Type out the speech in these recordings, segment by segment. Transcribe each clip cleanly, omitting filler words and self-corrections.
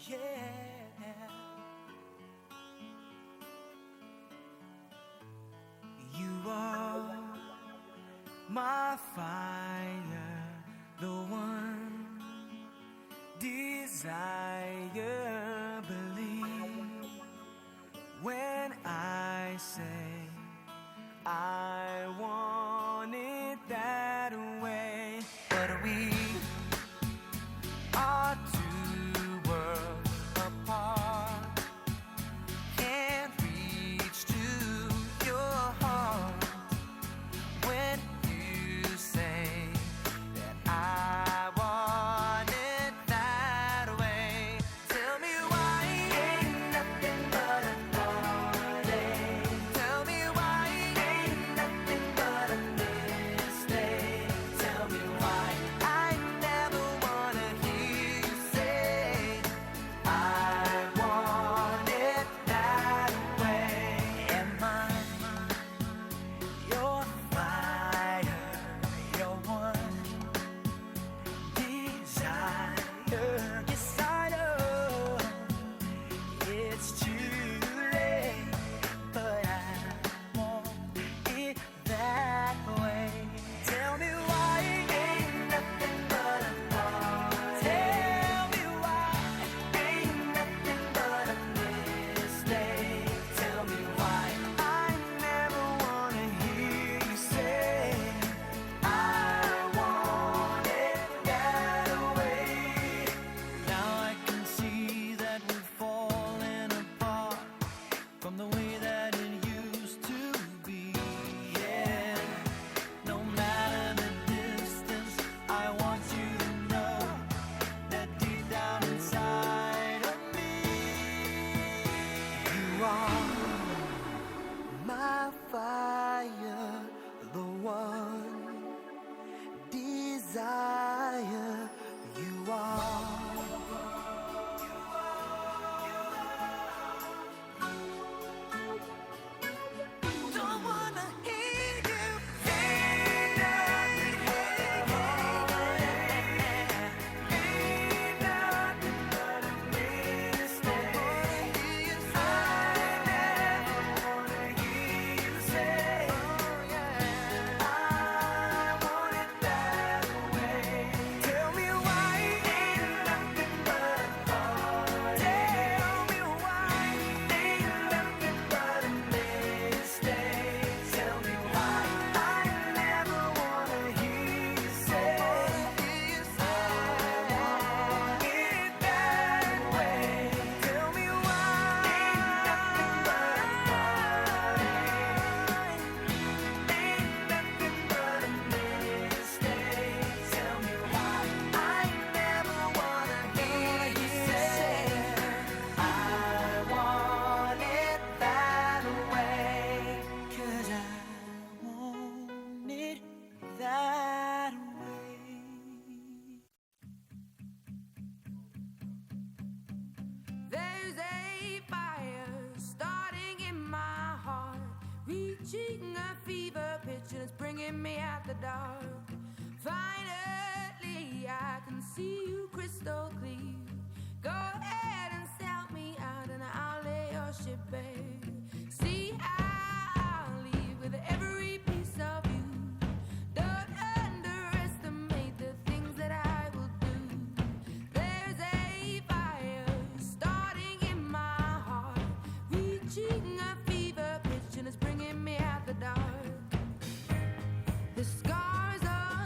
yeah. You are my fire, the one desire. Believe when I say I want it that way. But we are two worlds apart, can't reach to your heart when you say that I want it that way. Tell me why ain't nothing but a heartache. Tell me why ain't nothing but a mistake. Tell me why I never wanna hear you say I want it that way. Am I your fire, your one desire? Yes, I know it's too late, but I want it that way. Tell me why ain't nothing but a thought. Tell me why ain't nothing but a mistake. Tell me why I never wanna hear you say I want it that way. Now I can see that we're falling apart from the way that it used to be. Yeah, no matter the distance, I want you to know that deep down inside of me, you are my fire, the one desire. You are. Don't wanna hear you say nothing. Ain't nothing but a mistake. I never wanna hear you say I want it that way. Tell me why ain't nothing but a heartache. Tell me why ain't nothing but a mistake. Tell me why I never wanna hear you say I want it that way. Tell me why ain't nothing but a heartache. Ain't nothing but a mistake. Tell me why I never wanna hear you say I want it that way. 'Cause I want it that way. There's a fire starting in my heart, reaching a fever pitch and it's bringing me out the dark. Finally, I can see you crystal clear. Go ahead and sell me out and I'll lay your ship bare. See, I'll leave with every piece of you. Don't underestimate the things that I will do. There's a fire starting in my heart, reaching a fever pitch and it's bringing me out the dark. The scars of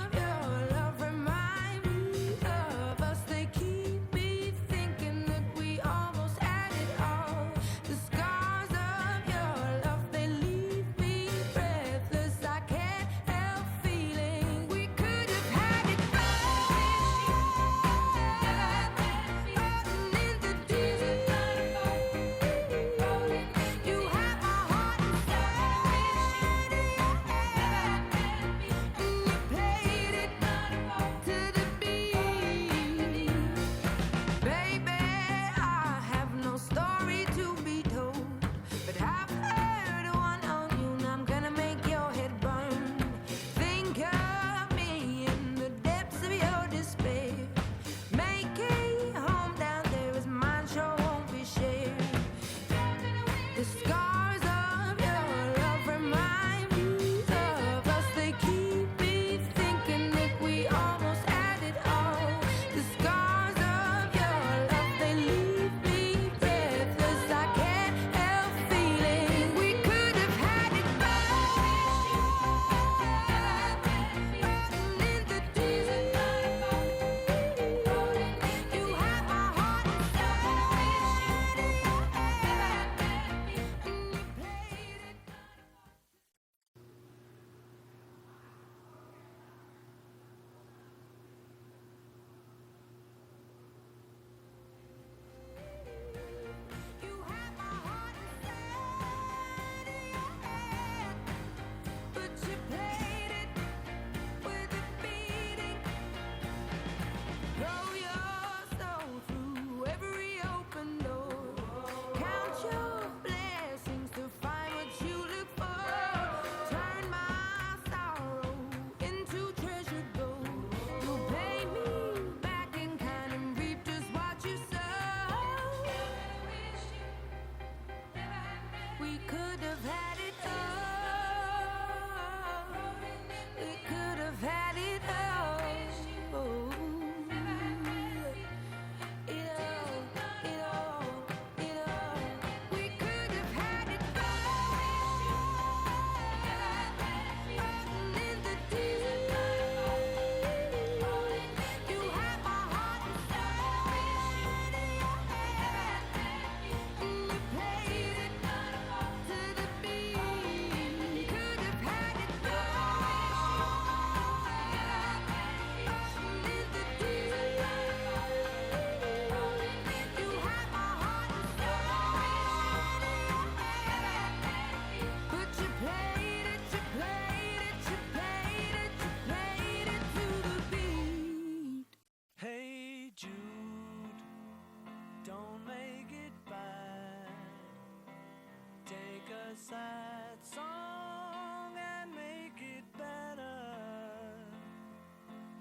sad song and make it better.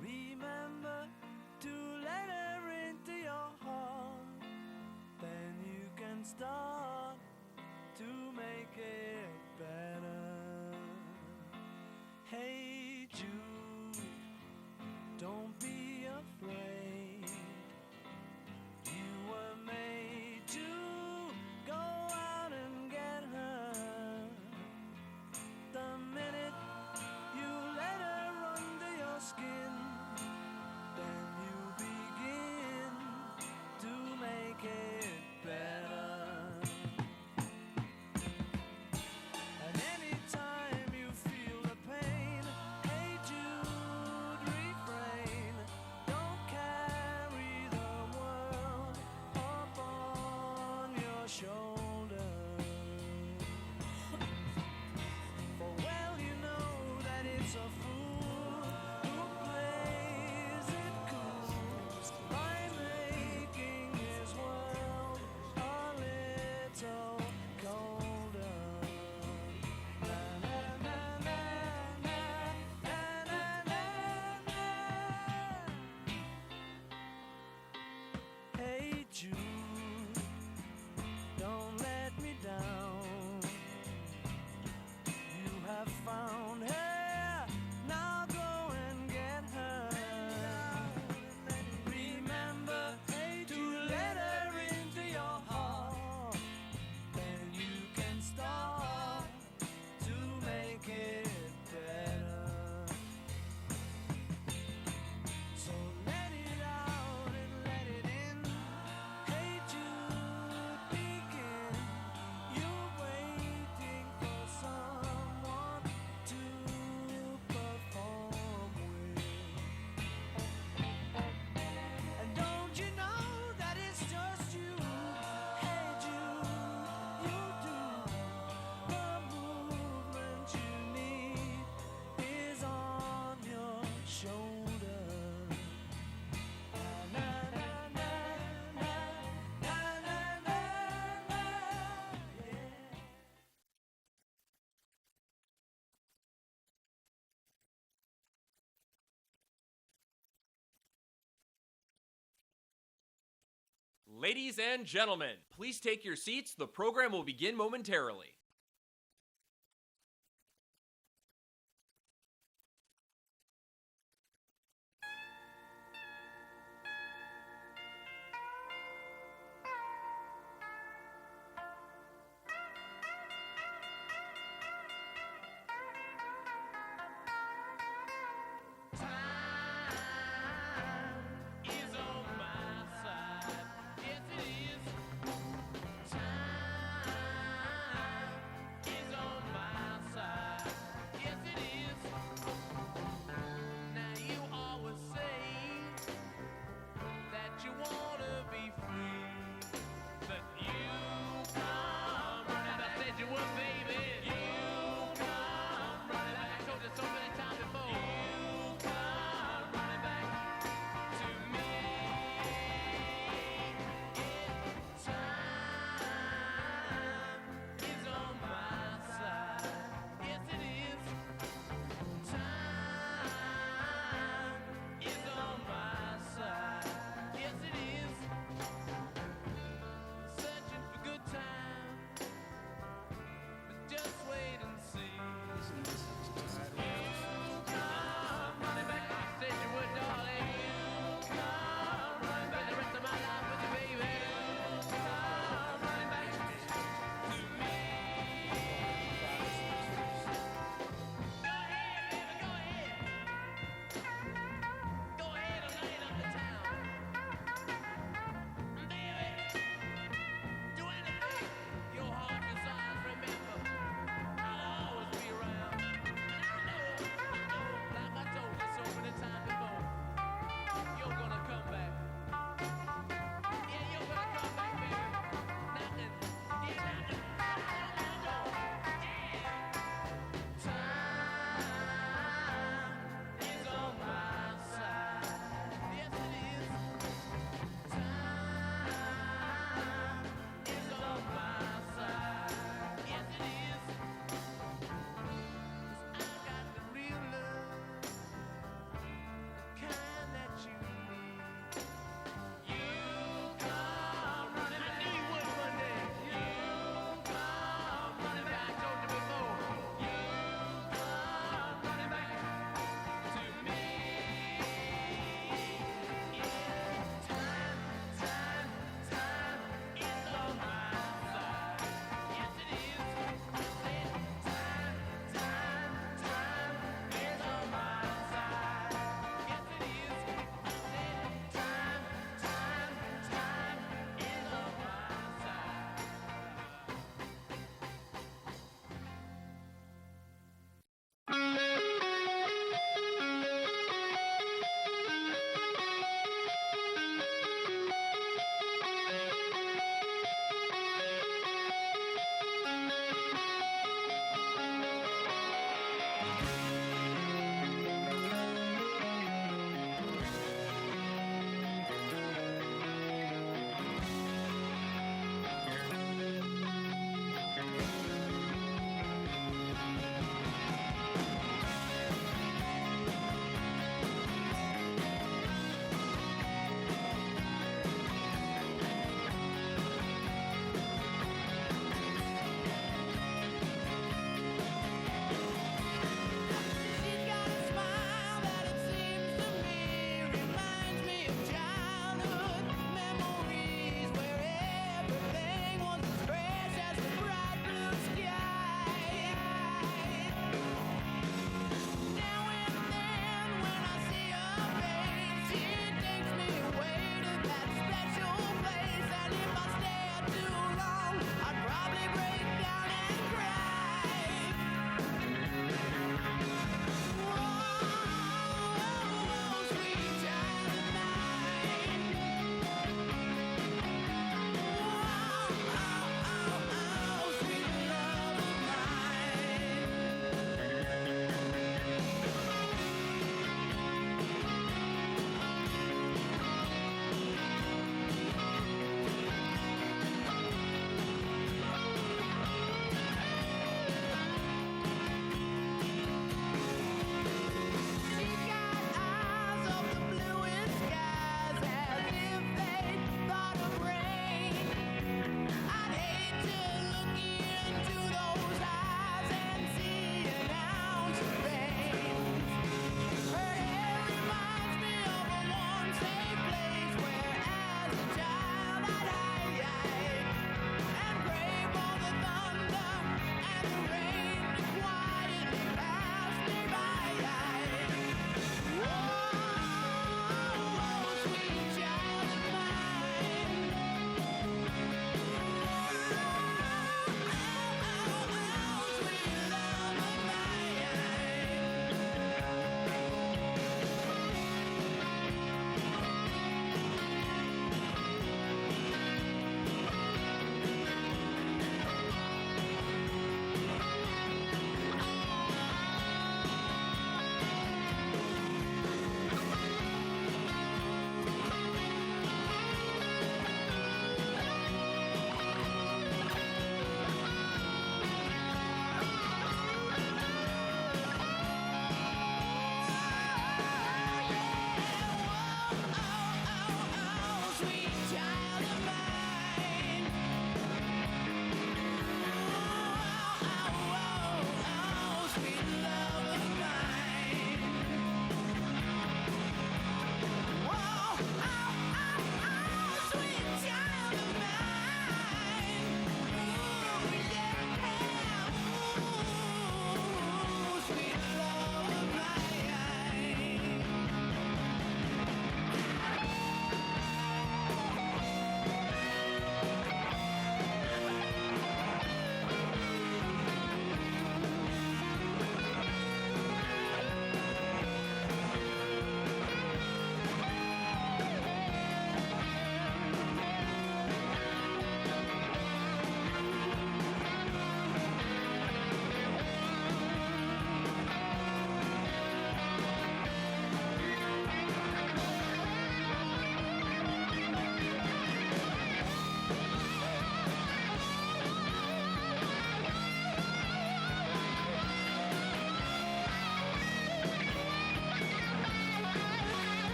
Remember to let her into your heart, then you can start to make it better. Hey Jude, don't be afraid. You were made to go out and get her. The minute you let her under your skin, then you begin to make it better. And anytime you feel the pain, hey Jude, refrain. Don't carry the world up on your shoulder. For well you know that it's a fool who plays it cool by making his world a little colder. Na na na na na na na na. Hey Jude, don't let me down. You have found her, now go and get her. Remember to let her into your heart, then you can start to make it better. So let it out and let it in. Hey Jude, begin. You're waiting for someone to perform with. And don't you know that it's just you? Hey Jude, you do. The movement you need is on your shoulder. Na na na na na na na na. Yeah. Ladies and gentlemen, please take your seats. The program will begin momentarily. Is on my side. Yes, it is. Time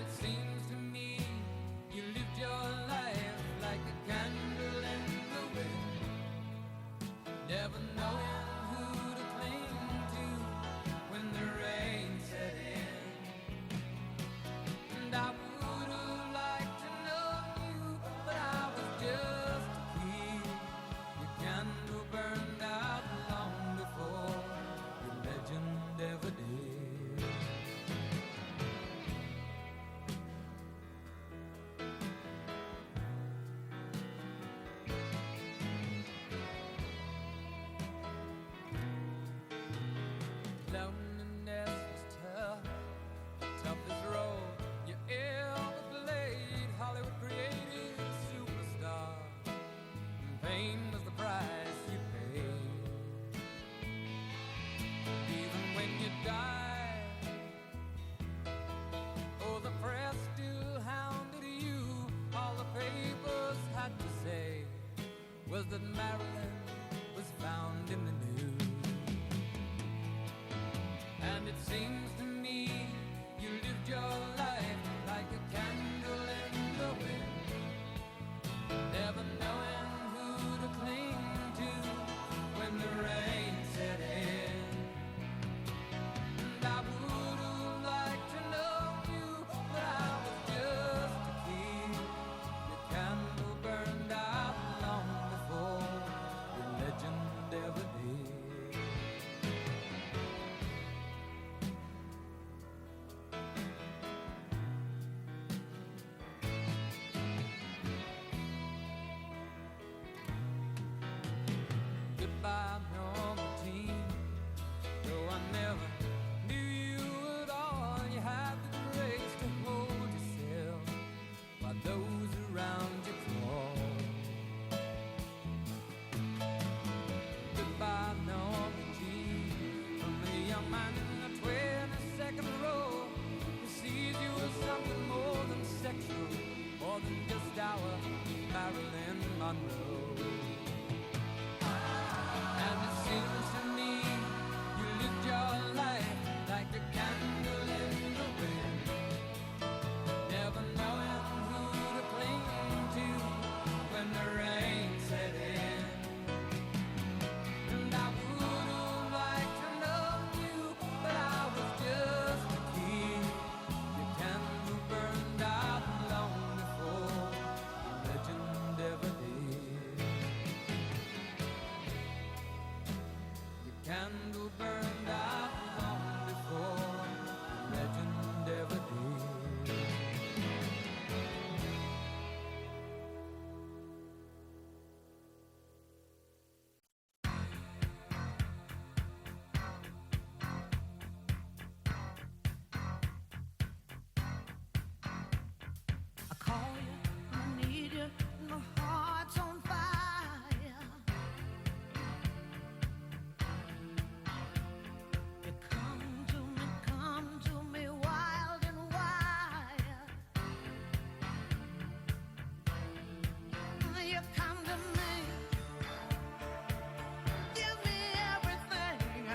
it seems to me you lived your life like a candle in the wind, never knowing who to cling to when the rain set in. And I would have liked to know you, but I was just a kid. Your candle burned out long before your legend ever did. Loneliness was tough, toughest role you ever played. Hollywood created superstar, and fame was the price you paid. Even when you died, oh, the press still hounded you. All the papers had to say was that Marilyn was found in the news. And it seems to me you lived your life like a candle in the wind, never knowing who to cling to when the rain set in. And I would have liked to know you, but I was just a kid. Your candle burned out long before your legend ever did. Goodbye, normal teen. Though I never knew you at all, you had the grace to hold yourself while those around you crawl. Goodbye, normal teen. From a young man in the 22nd row who sees you as something more than sexual, more than just our Marilyn Monroe. And it seems to me you lived your life like a candle in the wind, never knowing who to cling to when the rain set in. And I would have liked to know you, but I was just a kid. Your candle burned out long before your legend ever did. Your candle burned out long before your legend ever did. I call you, I need you, my heart's on fire. You come to me wild and wild. You come to me, give me everything I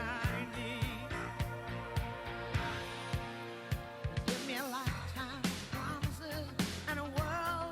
need. Give me a lifetime of promises and a world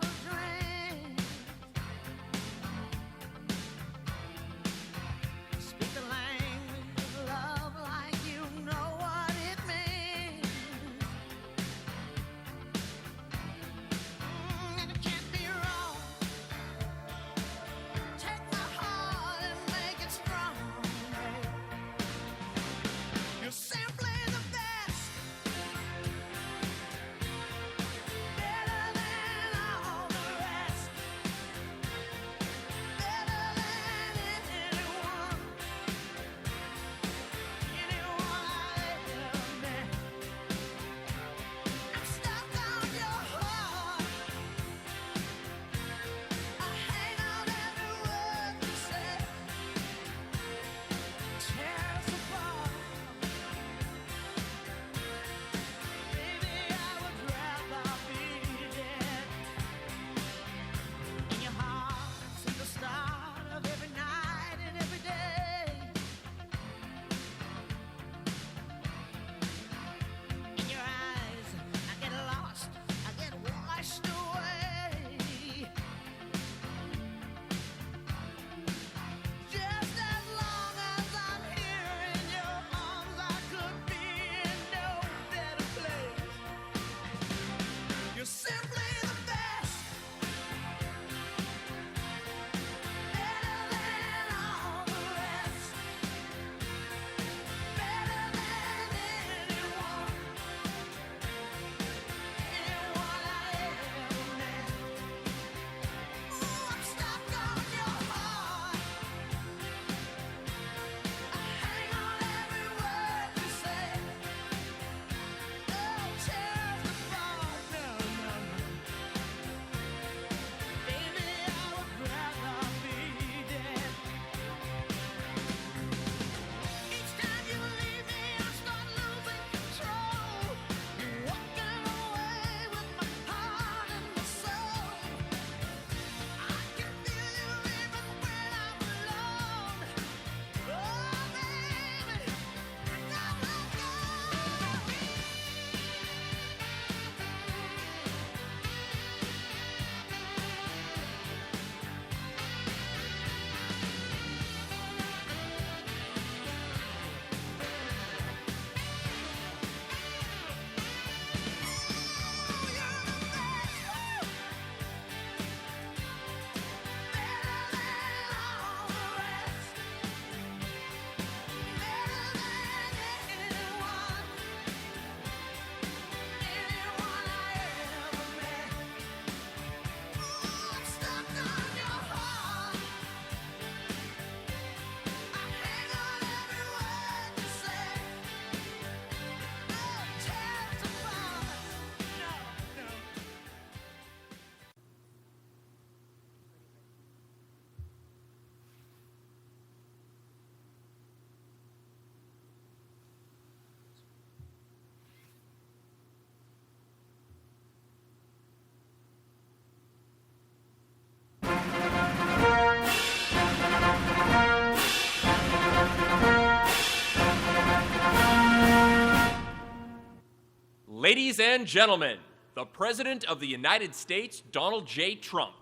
Ladies and gentlemen, the President of the United States, Donald J. Trump.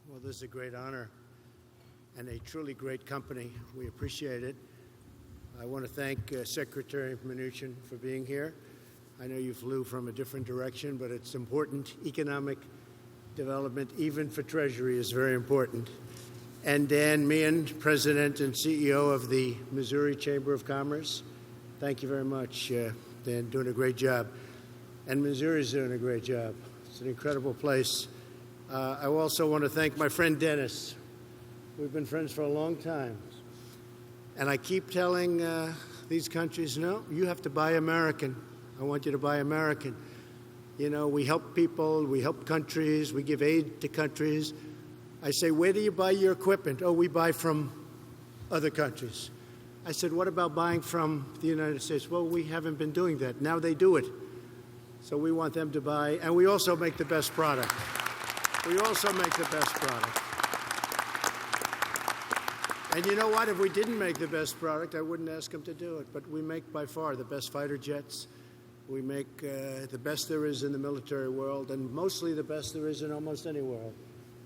Well, this is a great honor and a truly great company. We appreciate it. I want to thank Secretary Mnuchin for being here. I know you flew from a different direction, but it's important. Economic development, even for Treasury, is very important. And Dan Meehan, President and CEO of the Missouri Chamber of Commerce. Thank you very much, Dan, doing a great job. And Missouri's doing a great job. It's an incredible place. I also want to thank my friend Dennis. We've been friends for a long time. And I keep telling these countries, no, you have to buy American. I want you to buy American. You know, we help people, we help countries, we give aid to countries. I say, where do you buy your equipment? Oh, we buy from other countries. I said, what about buying from the United States? Well, we haven't been doing that. Now they do it. So we want them to buy, and we also make the best product. We also make the best product. And you know what? If we didn't make the best product, I wouldn't ask them to do it. But we make by far the best fighter jets. We make the best there is in the military world, and mostly the best there is in almost any world.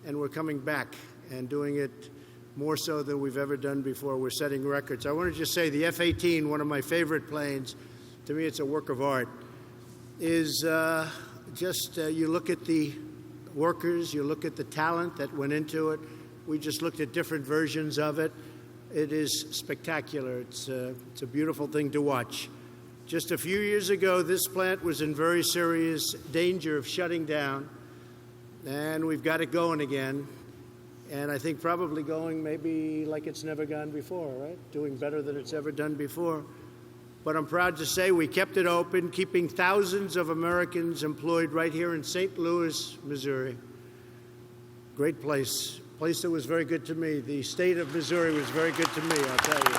And we're coming back and doing it more so than we've ever done before. We're setting records. I want to just say the F-18, one of my favorite planes, to me it's a work of art, is you look at the workers, you look at the talent that went into it. We just looked at different versions of it. It is spectacular. It's a beautiful thing to watch. Just a few years ago, this plant was in very serious danger of shutting down, and we've got it going again. And I think probably going maybe like it's never gone before, right? Doing better than it's ever done before. But I'm proud to say we kept it open, keeping thousands of Americans employed right here in St. Louis, Missouri. Great place. Place that was very good to me. The state of Missouri was very good to me, I'll tell you.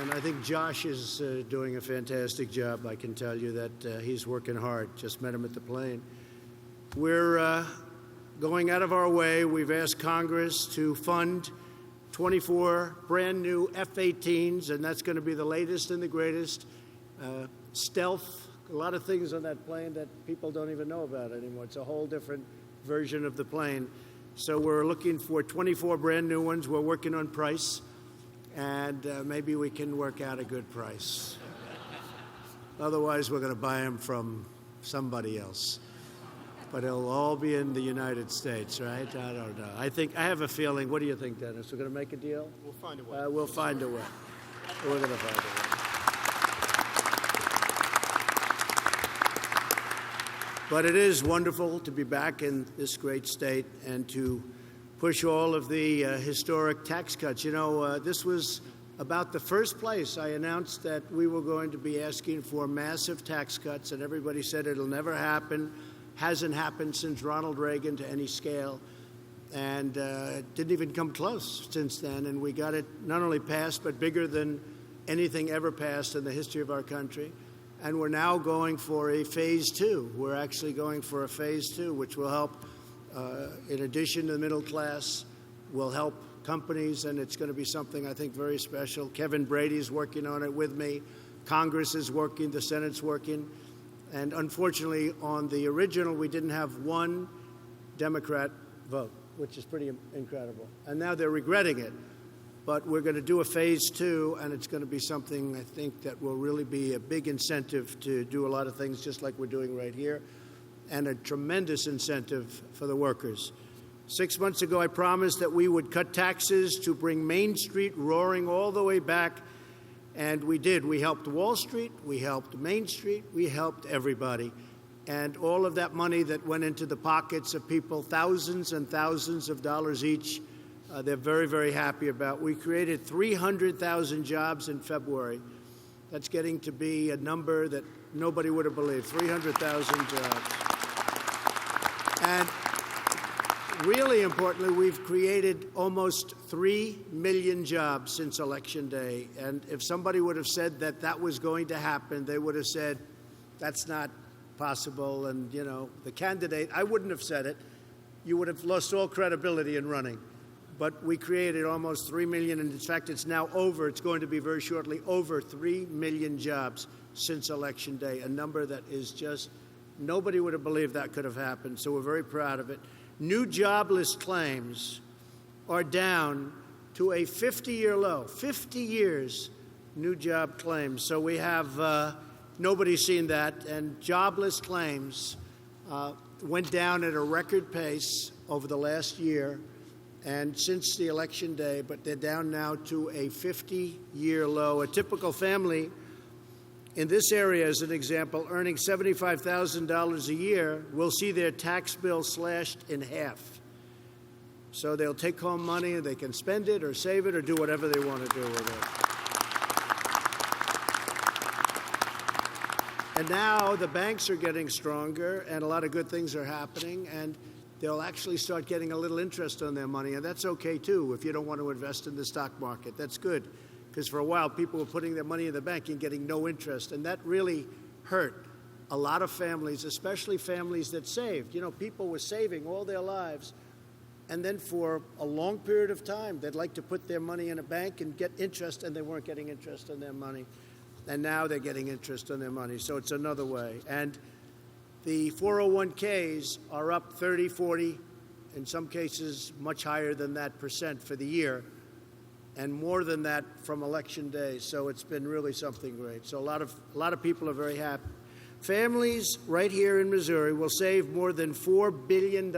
And I think Josh is doing a fantastic job. I can tell you that he's working hard. Just met him at the plane. We're going out of our way. We've asked Congress to fund 24 brand new F-18s, and that's going to be the latest and the greatest. Stealth, a lot of things on that plane that people don't even know about anymore. It's a whole different version of the plane. So we're looking for 24 brand new ones. We're working on price, and maybe we can work out a good price. Otherwise, we're going to buy them from somebody else. But it'll all be in the United States, right? I don't know. I have a feeling. What do you think, Dennis? We're going to make a deal? We'll find a way. We'll find a way. We're going to find a way. But it is wonderful to be back in this great state and to push all of the historic tax cuts. You know, this was about the first place I announced that we were going to be asking for massive tax cuts, and everybody said it'll never happen. Hasn't happened since Ronald Reagan to any scale, and it didn't even come close since then. And we got it not only passed, but bigger than anything ever passed in the history of our country. And we're now going for a phase two. We're actually going for a phase two, which will help, in addition to the middle class, will help companies, and it's going to be something I think very special. Kevin Brady's working on it with me. Congress is working. The Senate's working. And unfortunately, on the original, we didn't have one Democrat vote, which is pretty incredible. And now they're regretting it. But we're going to do a phase 2, and it's going to be something I think that will really be a big incentive to do a lot of things just like we're doing right here, and a tremendous incentive for the workers. 6 months ago, I promised that we would cut taxes to bring Main Street roaring all the way back, and we did. We helped Wall Street, we helped Main Street, we helped everybody. And all of that money that went into the pockets of people, thousands and thousands of dollars each, they're very, very happy about. We created 300,000 jobs in February. That's getting to be a number that nobody would have believed, 300,000 jobs. And really importantly, we've created almost 3 million jobs since Election Day. And if somebody would have said that that was going to happen, they would have said, that's not possible. And, you know, the candidate, I wouldn't have said it. You would have lost all credibility in running. But we created almost 3 million, and in fact, it's going to be very shortly over 3 million jobs since Election Day, a number that is just, nobody would have believed that could have happened, so we're very proud of it. New jobless claims are down to a 50-year low, 50 years new job claims. So we have, nobody's seen that, and jobless claims went down at a record pace over the last year, and since the Election Day, but they're down now to a 50-year low. A typical family in this area, as an example, earning $75,000 a year will see their tax bill slashed in half. So they'll take home money and they can spend it or save it or do whatever they want to do with it. And now the banks are getting stronger and a lot of good things are happening, and they'll actually start getting a little interest on their money, and that's okay too if you don't want to invest in the stock market. That's good, because for a while people were putting their money in the bank and getting no interest, and that really hurt a lot of families, especially families that saved. You know, people were saving all their lives, and then for a long period of time they'd like to put their money in a bank and get interest, and they weren't getting interest on their money, and now they're getting interest on their money. So it's another way. And the 401ks are up 30, 40, in some cases much higher than that % for the year, and more than that from Election Day. So it's been really something great. So a lot of people are very happy. Families right here in Missouri will save more than $4 billion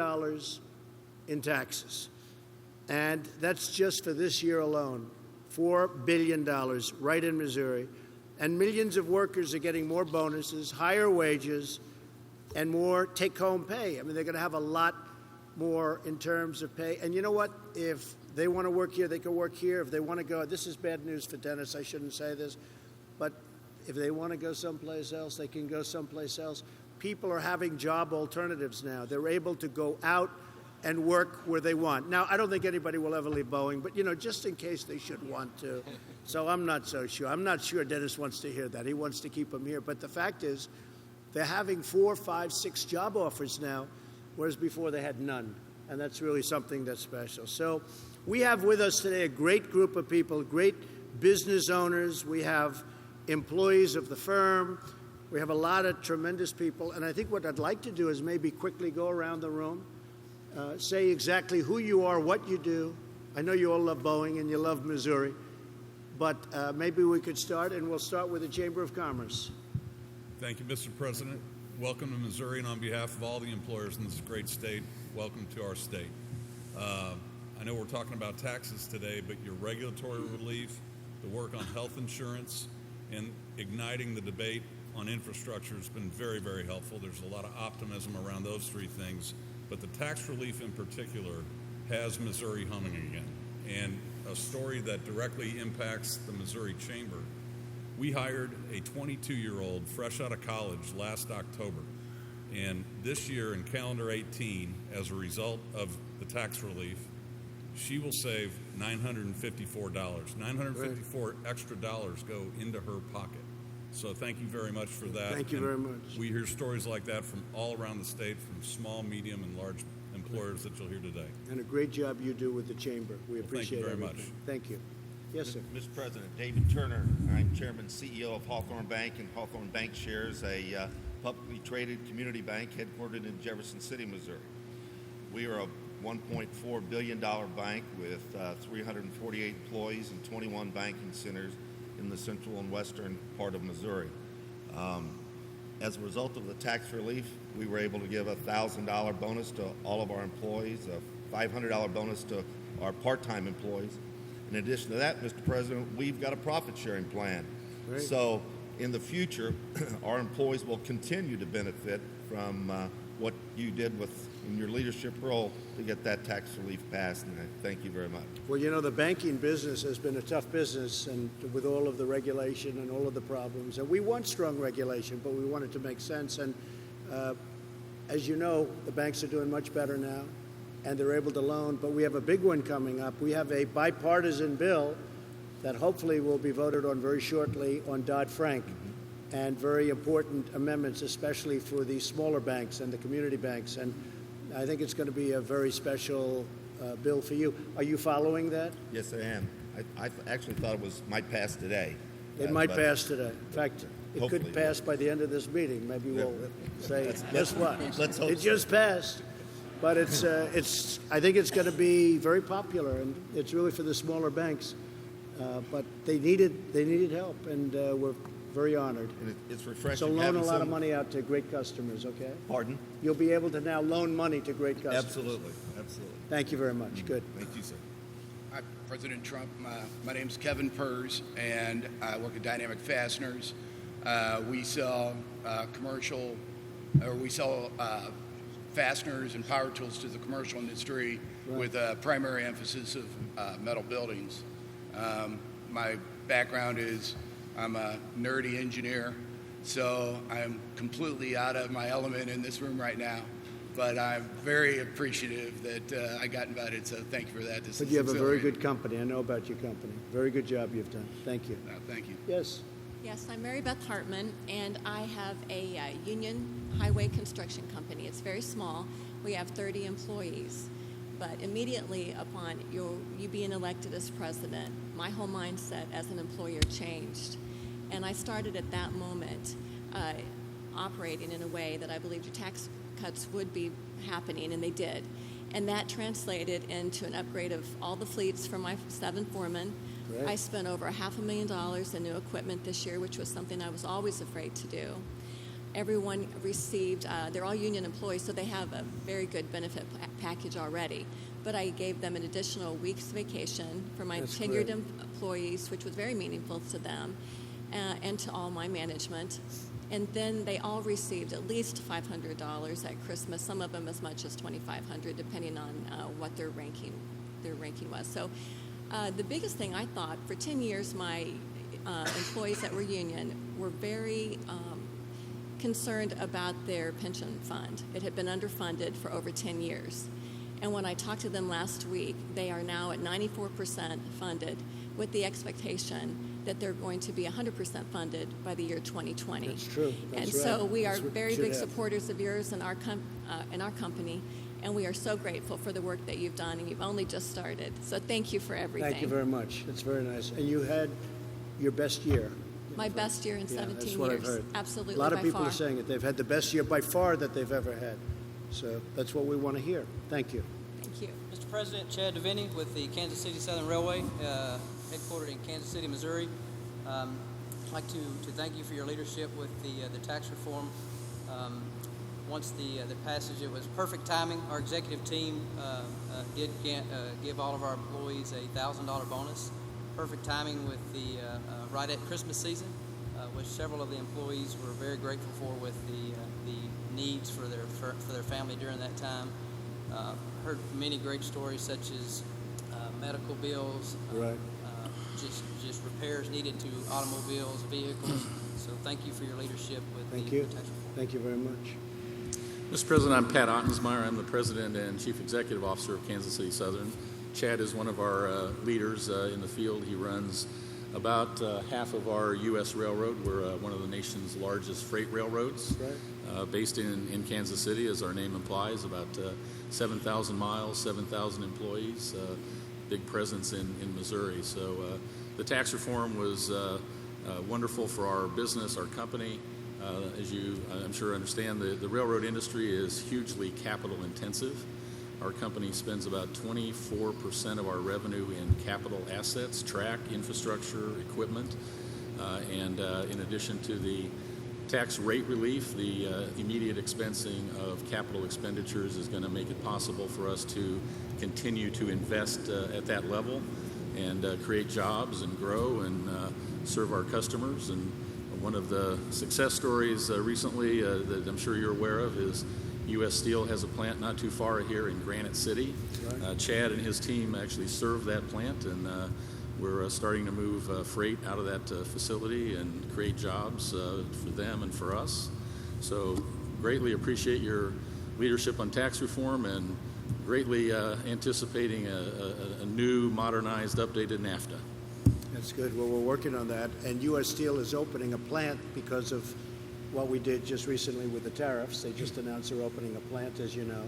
in taxes. And that's just for this year alone, $4 billion right in Missouri. And millions of workers are getting more bonuses, higher wages, and more take-home pay. I mean, they're going to have a lot more in terms of pay. And you know what? If they want to work here, they can work here. If they want to go, this is bad news for Dennis, I shouldn't say this, but if they want to go someplace else, they can go someplace else. People are having job alternatives now. They're able to go out and work where they want. Now, I don't think anybody will ever leave Boeing, but, you know, just in case they should want to. So I'm not so sure. I'm not sure Dennis wants to hear that. He wants to keep them here. But the fact is, they're having 4, 5, 6 job offers now, whereas before they had none. And that's really something that's special. So we have with us today a great group of people, great business owners. We have employees of the firm. We have a lot of tremendous people. And I think what I'd like to do is maybe quickly go around the room, say exactly who you are, what you do. I know you all love Boeing and you love Missouri. But maybe we could start, and we'll start with the Chamber of Commerce. Thank you, Mr. President. Welcome to Missouri, and on behalf of all the employers in this great state, welcome to our state. I know we're talking about taxes today, but your regulatory relief, the work on health insurance, and igniting the debate on infrastructure has been very, very helpful. There's a lot of optimism around those 3 things, but the tax relief in particular has Missouri humming again. And a story that directly impacts the Missouri Chamber. We hired a 22-year-old fresh out of college last October, and this year in calendar 18, as a result of the tax relief, she will save $954. 954 extra dollars go into her pocket. So thank you very much for that. Thank you very much. We hear stories like that from all around the state, from small, medium, and large employers that you'll hear today. And a great job you do with the Chamber. We appreciate it. Thank you very much. Thank you. Yes, sir. Mr. President, David Turner. I'm Chairman and CEO of Hawthorne Bank, and Hawthorne Bank shares a publicly traded community bank headquartered in Jefferson City, Missouri. We are a $1.4 billion bank with 348 employees and 21 banking centers in the central and western part of Missouri. As a result of the tax relief, we were able to give a $1,000 bonus to all of our employees, a $500 bonus to our part-time employees. In addition to that, Mr. President, we've got a profit-sharing plan. Great. So in the future, our employees will continue to benefit from what you did in your leadership role to get that tax relief passed, and I thank you very much. Well, you know, the banking business has been a tough business, and with all of the regulation and all of the problems. And we want strong regulation, but we want it to make sense. And as you know, the banks are doing much better now, and they're able to loan. But we have a big one coming up. We have a bipartisan bill that hopefully will be voted on very shortly on Dodd-Frank, and very important amendments, especially for the smaller banks and the community banks. And I think it's going to be a very special bill for you. Are you following that? Yes, I am. I actually thought might pass today. It might pass today. In fact, it Hopefully could pass by the end of this meeting. Maybe we'll say, guess what? let's hope it so. just passed. But it's. I think it's going to be very popular, and it's really for the smaller banks. But they needed help, and we're very honored. And it's refreshing. So loan having a lot of some- money out to great customers, okay? Pardon? You'll be able to now loan money to great customers. Absolutely. Thank you very much. Good. Thank you, sir. Hi, President Trump. My name's Kevin Purz, and I work at Dynamic Fasteners. We sell fasteners and power tools to the commercial industry with a primary emphasis of metal buildings. My background is I'm a nerdy engineer, so I'm completely out of my element in this room right now. But I'm very appreciative that I got invited, so thank you for that. But you have a very good company. I know about your company. Very good job you've done. Thank you. Thank you. Yes. Yes, I'm Mary Beth Hartman, and I have a union highway construction company. It's very small. We have 30 employees. But immediately upon you being elected as president, my whole mindset as an employer changed. And I started at that moment operating in a way that I believed your tax cuts would be happening, and they did. And that translated into an upgrade of all the fleets for my 7 foremen. Great. I spent over $500,000 in new equipment this year, which was something I was always afraid to do. Everyone received, they're all union employees, so they have a very good benefit package already. But I gave them an additional week's vacation for my That's tenured great. employees, which was very meaningful to them, and to all my management. And then they all received at least $500 at Christmas, some of them as much as $2,500, depending on what their ranking was. So the biggest thing I thought, for 10 years, my employees that were union were very concerned about their pension fund. It had been underfunded for over 10 years. And when I talked to them last week, they are now at 94% funded, with the expectation that they're going to be 100% funded by the year 2020. That's true. That's And right. so we are That's what very should big happen. supporters of yours and our company, and we are so grateful for the work that you've done, and you've only just started. So thank you for everything. Thank you very much. It's very nice. And you had your best year. My best year in 17 that's what years. I've heard. Absolutely, A lot of by people far. are saying it. They've had the best year by far that they've ever had. So that's what we want to hear. Thank you. Thank you. Mr. President, Chad Deviney with the Kansas City Southern Railway, headquartered in Kansas City, Missouri. I'd like to thank you for your leadership with the tax reform. Once the passage, it was perfect timing. Our executive team did give all of our employees a $1,000 bonus. Perfect timing with the right at Christmas season, which several of the employees were very grateful for, with the needs for their family during that time. Heard many great stories, such as medical bills, Right. just repairs needed to automobiles, vehicles. So thank you for your leadership with Thank the you. tax reform. Thank you very much. Mr. President, I'm Pat Ottensmeyer. I'm the President and Chief Executive Officer of Kansas City Southern. Chad is one of our leaders in the field. He runs about half of our U.S. railroad. We're one of the nation's largest freight railroads, based in Kansas City, as our name implies, about 7,000 miles, 7,000 employees, big presence in Missouri. So the tax reform was wonderful for our business, our company. As you, I'm sure, understand, the railroad industry is hugely capital intensive. Our company spends about 24% of our revenue in capital assets, track, infrastructure, equipment, and in addition to the tax rate relief, the immediate expensing of capital expenditures is going to make it possible for us to continue to invest at that level and create jobs and grow and serve our customers. And one of the success stories recently that I'm sure you're aware of is U.S. Steel has a plant not too far here in Granite City. Chad and his team actually serve that plant, and we're starting to move freight out of that facility and create jobs for them and for us. So greatly appreciate your leadership on tax reform and greatly anticipating a new, modernized, updated NAFTA. That's good. Well, we're working on that. And U.S. Steel is opening a plant because of what we did just recently with the tariffs. They just announced they're opening a plant, as you know.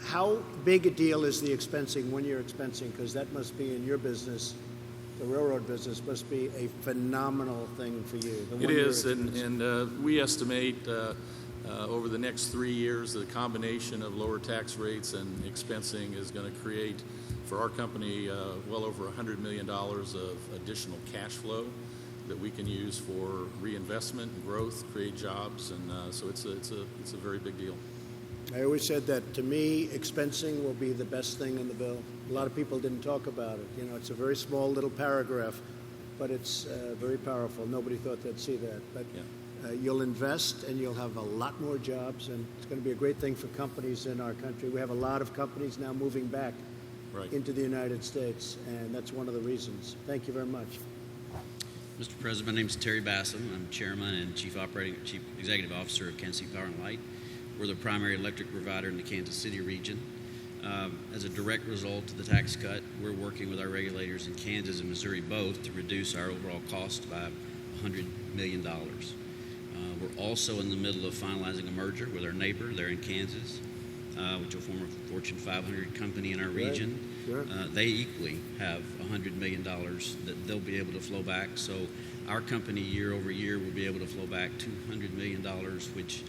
How big a deal is the expensing, when you're expensing? Because that must be in your business, the railroad business, must be a phenomenal thing for you. It is, and we estimate over the next 3 years the combination of lower tax rates and expensing is going to create for our company well over $100 million of additional cash flow that we can use for reinvestment and growth, create jobs, and so it's a very big deal. I always said that, to me, expensing will be the best thing in the bill. A lot of people didn't talk about it. You know, it's a very small little paragraph, but it's very powerful. Nobody thought they'd see that. But you'll invest and you'll have a lot more jobs, and it's going to be a great thing for companies in our country. We have a lot of companies now moving back into the United States, and that's one of the reasons. Thank you very much. Mr. President, my name is Terry Bassam. I'm Chairman and Chief Executive Officer of Kansas City Power and Light. We're the primary electric provider in the Kansas City region. As a direct result of the tax cut, we're working with our regulators in Kansas and Missouri both to reduce our overall cost by $100 million. We're also in the middle of finalizing a merger with our neighbor there in Kansas, which will form a Fortune 500 company in our region. Sure. They equally have $100 million that they'll be able to flow back. So our company year over year will be able to flow back $200 million, which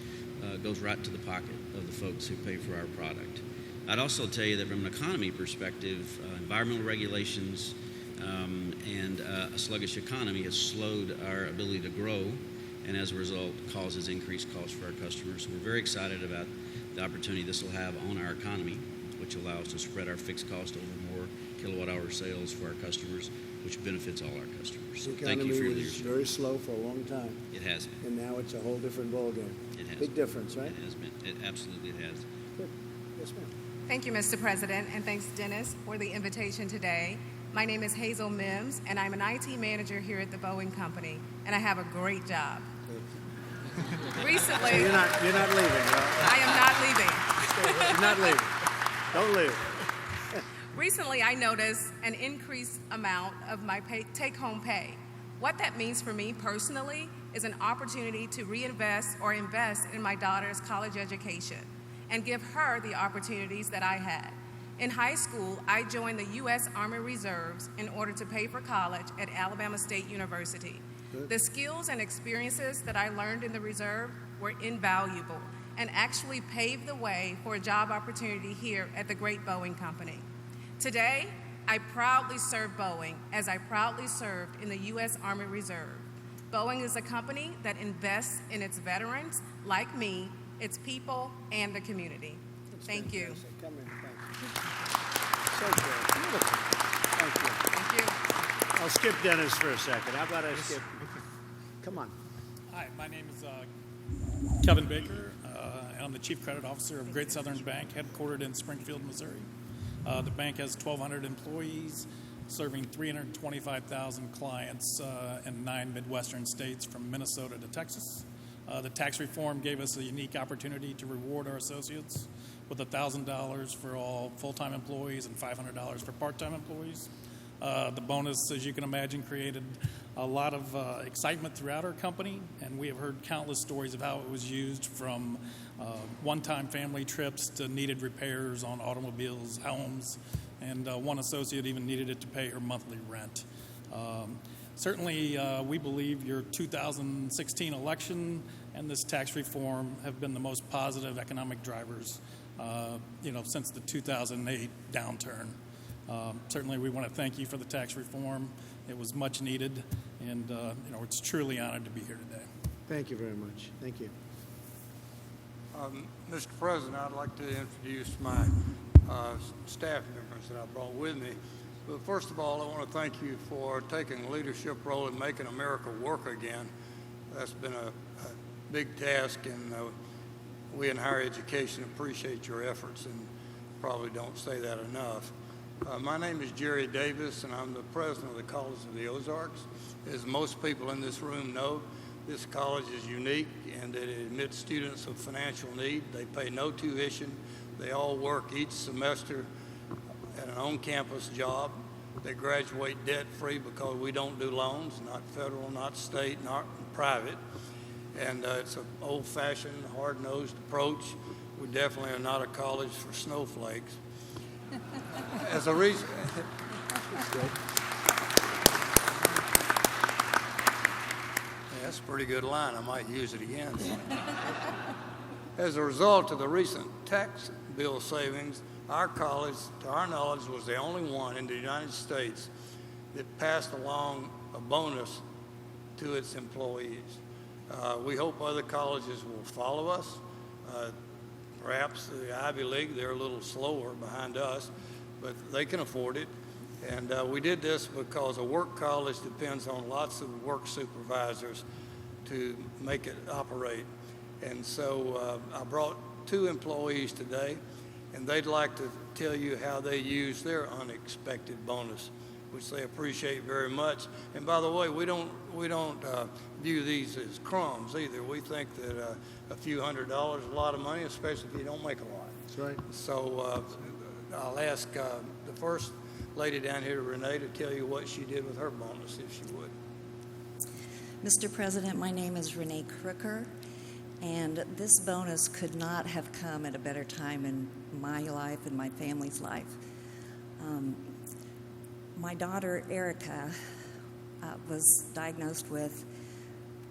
goes right to the pocket of the folks who pay for our product. I'd also tell you that from an economy perspective, environmental regulations and a sluggish economy has slowed our ability to grow, and as a result causes increased costs for our customers. So we're very excited about the opportunity this will have on our economy, which allows us to spread our fixed cost over more kilowatt-hour sales for our customers, which benefits all our customers. So thank you for your leadership. The economy was very slow for a long time. It has been. And now it's a whole different ballgame. It has. Big difference, right? It has been. It absolutely has. Good. Yes, ma'am. Thank you, Mr. President, and thanks, Dennis, for the invitation today. My name is Hazel Mims, and I'm an IT manager here at the Boeing Company, and I have a great job. Recently, so you're not leaving, right? I am not leaving. You're not leaving. Don't leave. Recently, I noticed an increased amount of my take-home pay. What that means for me personally is an opportunity to reinvest or invest in my daughter's college education and give her the opportunities that I had. In high school, I joined the U.S. Army Reserves in order to pay for college at Alabama State University. The skills and experiences that I learned in the reserve were invaluable and actually paved the way for a job opportunity here at the great Boeing Company. Today, I proudly serve Boeing as I proudly served in the U.S. Army Reserve. Boeing is a company that invests in its veterans, like me, its people, and the community. Thank you. Come in. So good. Beautiful. Thank you. Thank you. I'll skip Dennis for a second. How about I skip? Come on. Hi, my name is Kevin Baker, and I'm the Chief Credit Officer of Great Southern Bank, headquartered in Springfield, Missouri. The bank has 1,200 employees, serving 325,000 clients in 9 Midwestern states from Minnesota to Texas. The tax reform gave us a unique opportunity to reward our associates with $1,000 for all full-time employees and $500 for part-time employees. The bonus, as you can imagine, created a lot of excitement throughout our company, and we have heard countless stories of how it was used, from one-time family trips to needed repairs on automobiles, homes, and one associate even needed it to pay her monthly rent. Certainly, we believe your 2016 election and this tax reform have been the most positive economic drivers since the 2008 downturn. Certainly, we want to thank you for the tax reform. It was much needed, and it's truly honored to be here today. Thank you very much. Thank you. Mr. President, I'd like to introduce my staff members that I brought with me. But first of all, I want to thank you for taking a leadership role in making America work again. That's been a big task, and we in higher education appreciate your efforts and probably don't say that enough. My name is Jerry Davis, and I'm the president of the College of the Ozarks. As most people in this room know, this college is unique in that it admits students of financial need. They pay no tuition. They all work each semester at an on-campus job. They graduate debt-free because we don't do loans, not federal, not state, not private. And it's an old-fashioned, hard-nosed approach. We definitely are not a college for snowflakes. As a reason, that's a pretty good line. I might use it again. As a result of the recent tax bill savings, our college, to our knowledge, was the only one in the United States that passed along a bonus to its employees. We hope other colleges will follow us. Perhaps the Ivy League, they're a little slower behind us, but they can afford it. And we did this because a work college depends on lots of work supervisors to make it operate. And so I brought 2 employees today, and they'd like to tell you how they use their unexpected bonus, which they appreciate very much. And by the way, we don't view these as crumbs either. We think that a few $100s is a lot of money, especially if you don't make a lot. That's right. So I'll ask the first lady down here, Renee, to tell you what she did with her bonus, if she would. Mr. President, my name is Renee Crooker, and this bonus could not have come at a better time in my life and my family's life. My daughter, Erica, was diagnosed with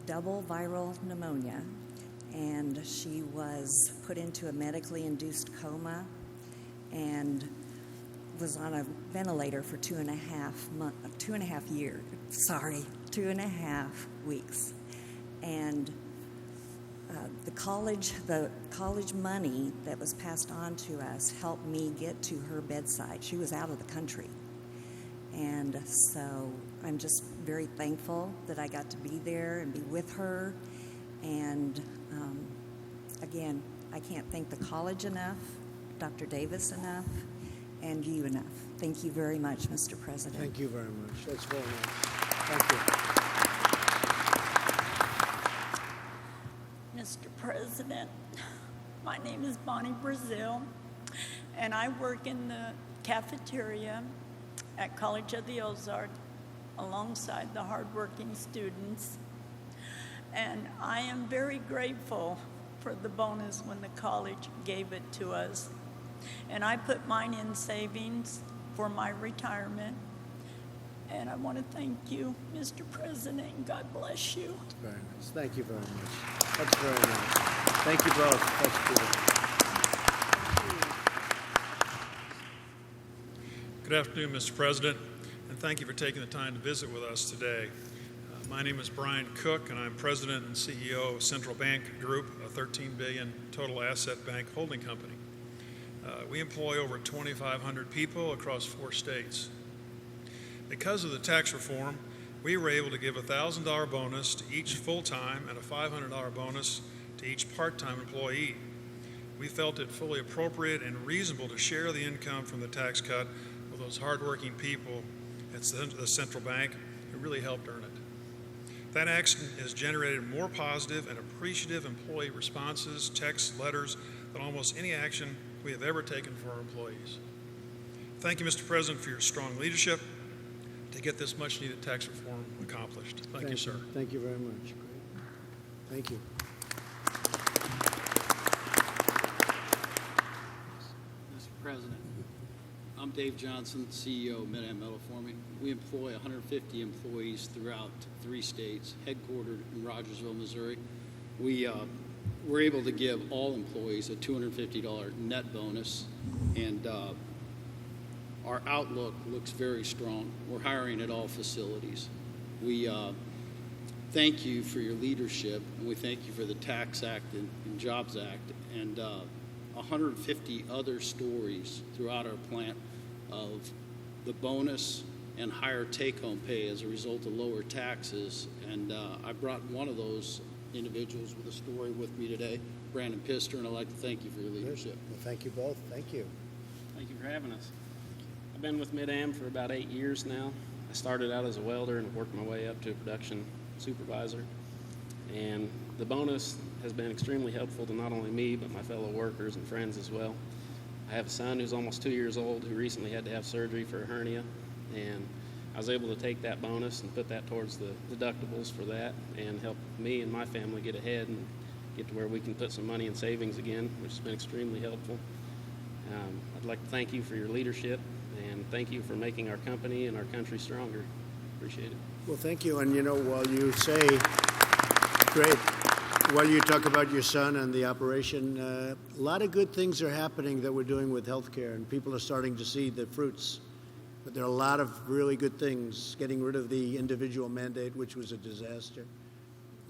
double viral pneumonia, and she was put into a medically induced coma and was on a ventilator for 2.5 weeks. And the college money that was passed on to us helped me get to her bedside. She was out of the country. And so I'm just very thankful that I got to be there and be with her. And again, I can't thank the college enough, Dr. Davis enough, and you enough. Thank you very much, Mr. President. Thank you very much. That's very nice. Thank you. Mr. President, my name is Bonnie Brazil, and I work in the cafeteria at College of the Ozarks alongside the hardworking students. And I am very grateful for the bonus when the college gave it to us. And I put mine in savings for my retirement. And I want to thank you, Mr. President, and God bless you. That's very nice. Thank you very much. That's very nice. Thank you both. That's good. Good afternoon, Mr. President, and thank you for taking the time to visit with us today. My name is Brian Cook, and I'm President and CEO of Central Bank Group, a $13 billion total asset bank holding company. We employ over 2,500 people across 4 states. Because of the tax reform, we were able to give a $1,000 bonus to each full-time and a $500 bonus to each part-time employee. We felt it fully appropriate and reasonable to share the income from the tax cut with those hardworking people at the central bank who really helped earn it. That action has generated more positive and appreciative employee responses, texts, letters than almost any action we have ever taken for our employees. Thank you, Mr. President, for your strong leadership to get this much-needed tax reform accomplished. Thank you, sir. Thank you very much. Thank you. Mr. President, I'm Dave Johnson, CEO of Mid-Am Metal Forming. We employ 150 employees throughout 3 states, headquartered in Rogersville, Missouri. We we're able to give all employees a $250 net bonus, and our outlook looks very strong. We're hiring at all facilities. We thank you for your leadership, and we thank you for the Tax Act and Jobs Act, and 150 other stories throughout our plant of the bonus and higher take-home pay as a result of lower taxes. And I brought one of those individuals with a story with me today, Brandon Pister, and I'd like to thank you for your leadership. Well, thank you both. Thank you. Thank you for having us. I've been with Mid-Am for about 8 years now. I started out as a welder and worked my way up to a production supervisor. And the bonus has been extremely helpful to not only me, but my fellow workers and friends as well. I have a son who's almost 2 years old who recently had to have surgery for a hernia, and I was able to take that bonus and put that towards the deductibles for that and help me and my family get ahead and get to where we can put some money in savings again, which has been extremely helpful. I'd like to thank you for your leadership, and thank you for making our company and our country stronger. Appreciate it. Well, thank you. And, you know, while you say, great, while you talk about your son and the operation, a lot of good things are happening that we're doing with healthcare, and people are starting to see the fruits. But there are a lot of really good things, getting rid of the individual mandate, which was a disaster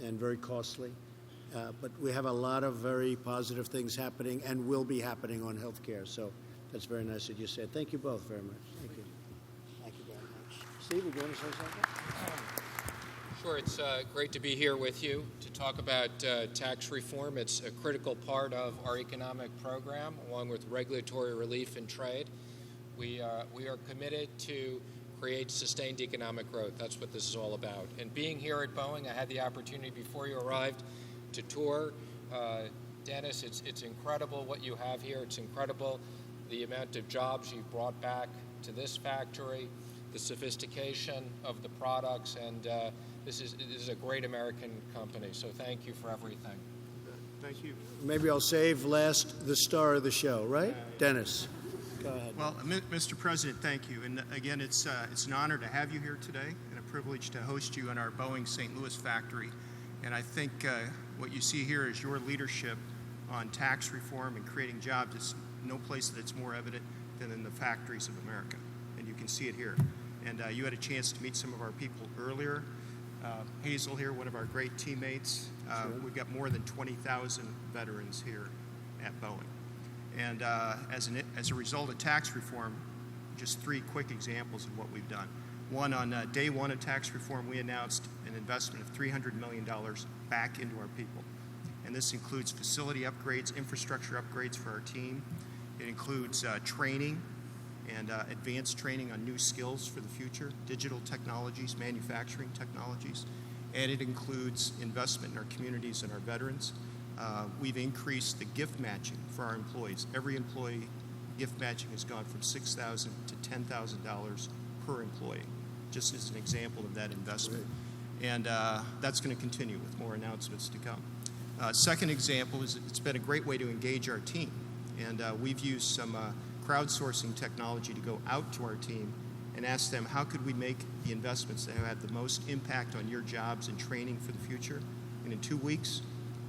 and very costly. But we have a lot of very positive things happening and will be happening on healthcare. So that's very nice that you said. Thank you both very much. Thank you. Thank you very much. Steve, would you want to say something? Sure, it's great to be here with you to talk about tax reform. It's a critical part of our economic program, along with regulatory relief and trade. We are committed to create sustained economic growth. That's what this is all about. And being here at Boeing, I had the opportunity before you arrived to tour. Dennis, it's incredible what you have here. It's incredible the amount of jobs you've brought back to this factory, the sophistication of the products, and this is a great American company. So thank you for everything. Thank you. Maybe I'll save last the star of the show, right? Dennis. Go ahead. Well, Mr. President, thank you. And again, it's an honor to have you here today and a privilege to host you in our Boeing St. Louis factory. And I think what you see here is your leadership on tax reform and creating jobs. It's no place that it's more evident than in the factories of America. And you can see it here. And you had a chance to meet some of our people earlier. Hazel here, one of our great teammates. We've got more than 20,000 veterans here at Boeing. And as a result of tax reform, just 3 quick examples of what we've done. One, on day 1 of tax reform, we announced an investment of $300 million back into our people. And this includes facility upgrades, infrastructure upgrades for our team. It includes training and advanced training on new skills for the future, digital technologies, manufacturing technologies. And it includes investment in our communities and our veterans. We've increased the gift matching for our employees. Every employee gift matching has gone from $6,000 to $10,000 per employee, just as an example of that investment. And that's going to continue with more announcements to come. Second example is it's been a great way to engage our team. And we've used some crowdsourcing technology to go out to our team and ask them, how could we make the investments that have the most impact on your jobs and training for the future? And in 2 weeks,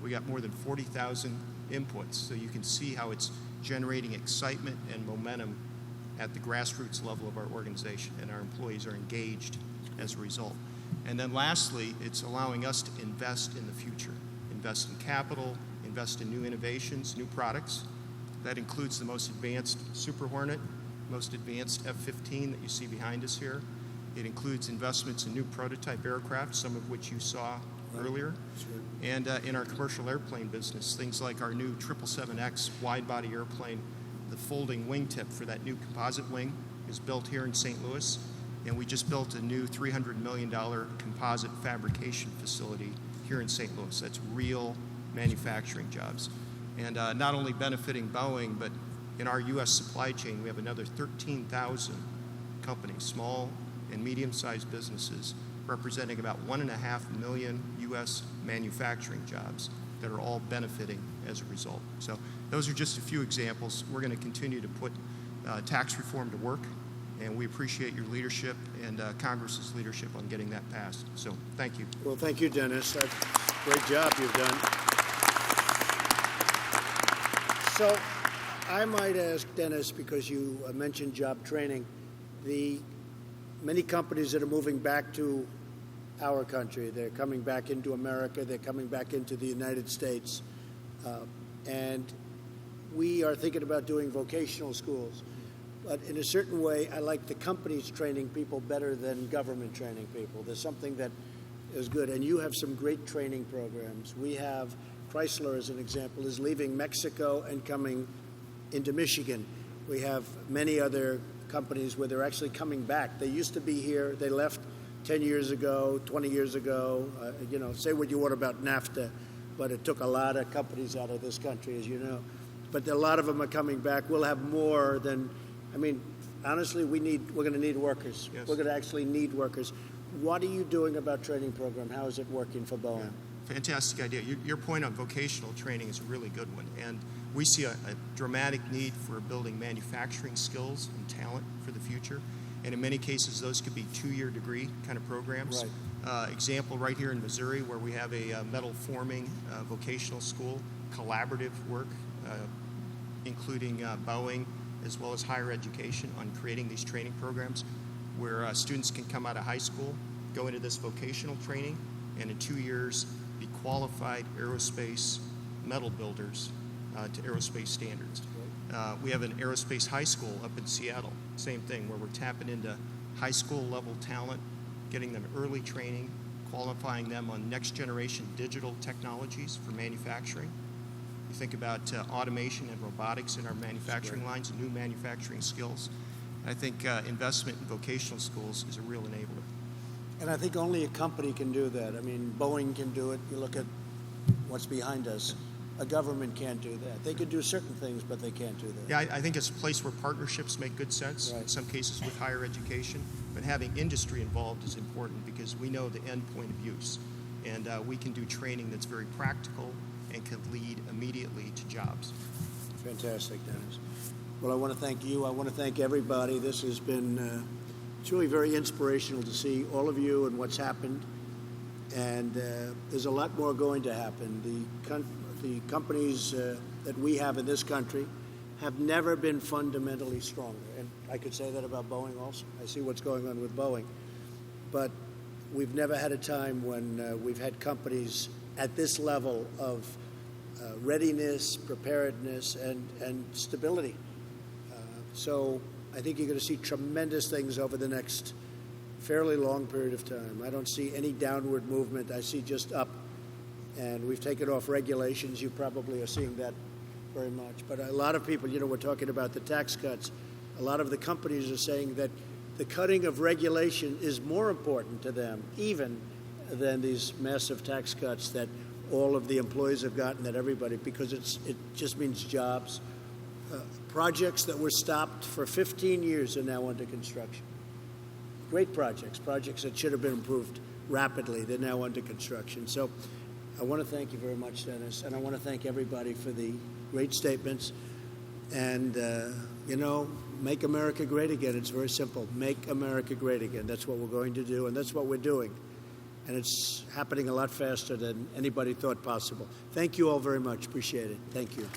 we got more than 40,000 inputs, so you can see how it's generating excitement and momentum at the grassroots level of our organization, and our employees are engaged as a result. And then lastly, it's allowing us to invest in the future, invest in capital, invest in new innovations, new products. That includes the most advanced Super Hornet, most advanced F-15 that you see behind us here. It includes investments in new prototype aircraft, some of which you saw earlier. And in our commercial airplane business, things like our new 777X wide-body airplane, the folding wingtip for that new composite wing is built here in St. Louis. And we just built a new $300 million composite fabrication facility here in St. Louis. That's real manufacturing jobs. And not only benefiting Boeing, but in our U.S. supply chain, we have another 13,000 companies, small and medium-sized businesses, representing about 1.5 million U.S. manufacturing jobs that are all benefiting as a result. So those are just a few examples. We're going to continue to put tax reform to work, and we appreciate your leadership and Congress's leadership on getting that passed. So thank you. Well, thank you, Dennis. That's a great job you've done. So I might ask Dennis, because you mentioned job training, the many companies that are moving back to our country, they're coming back into America, they're coming back into the United States, and we are thinking about doing vocational schools. But in a certain way, I like the companies training people better than government training people. There's something that is good, and you have some great training programs. We have Chrysler, as an example, is leaving Mexico and coming into Michigan. We have many other companies where they're actually coming back. They used to be here. They left 10 years ago, 20 years ago. Say what you want about NAFTA, but it took a lot of companies out of this country, as you know. But a lot of them are coming back. We'll have more than, honestly, we're going to need workers. Yes. We're going to actually need workers. What are you doing about training program? How is it working for Boeing? Yeah. Fantastic idea. Your point on vocational training is a really good one. And we see a dramatic need for building manufacturing skills and talent for the future. And in many cases, those could be 2-year degree kind of programs. Right. Example right here in Missouri, where we have a metal forming vocational school, collaborative work, including Boeing, as well as higher education, on creating these training programs where students can come out of high school, go into this vocational training, and in 2 years be qualified aerospace metal builders to aerospace standards. We have an aerospace high school up in Seattle, same thing, where we're tapping into high school level talent, getting them early training, qualifying them on next generation digital technologies for manufacturing. You think about automation and robotics in our manufacturing lines and new manufacturing skills. I think investment in vocational schools is a real enabler. And I think only a company can do that. Boeing can do it. You look at what's behind us. A government can't do that. They could do certain things, but they can't do that. Yeah, I think it's a place where partnerships make good sense, in some cases with higher education, but having industry involved is important because we know the end point of use. And we can do training that's very practical and can lead immediately to jobs. Fantastic, Dennis. Well, I want to thank you. I want to thank everybody. This has been it's really very inspirational to see all of you and what's happened. And there's a lot more going to happen. The companies that we have in this country have never been fundamentally stronger. And I could say that about Boeing also. I see what's going on with Boeing. But we've never had a time when we've had companies at this level of readiness, preparedness, and stability. So I think you're going to see tremendous things over the next fairly long period of time. I don't see any downward movement. I see just up. And we've taken off regulations. You probably are seeing that very much. But a lot of people, we're talking about the tax cuts. A lot of the companies are saying that the cutting of regulation is more important to them, even than these massive tax cuts that all of the employees have gotten, that everybody, because it just means jobs. Projects that were stopped for 15 years are now under construction. Great projects that should have been improved rapidly. They're now under construction. So I want to thank you very much, Dennis, and I want to thank everybody for the great statements. And, make America great again. It's very simple. Make America great again. That's what we're going to do, and that's what we're doing. And it's happening a lot faster than anybody thought possible. Thank you all very much. Appreciate it. Thank you.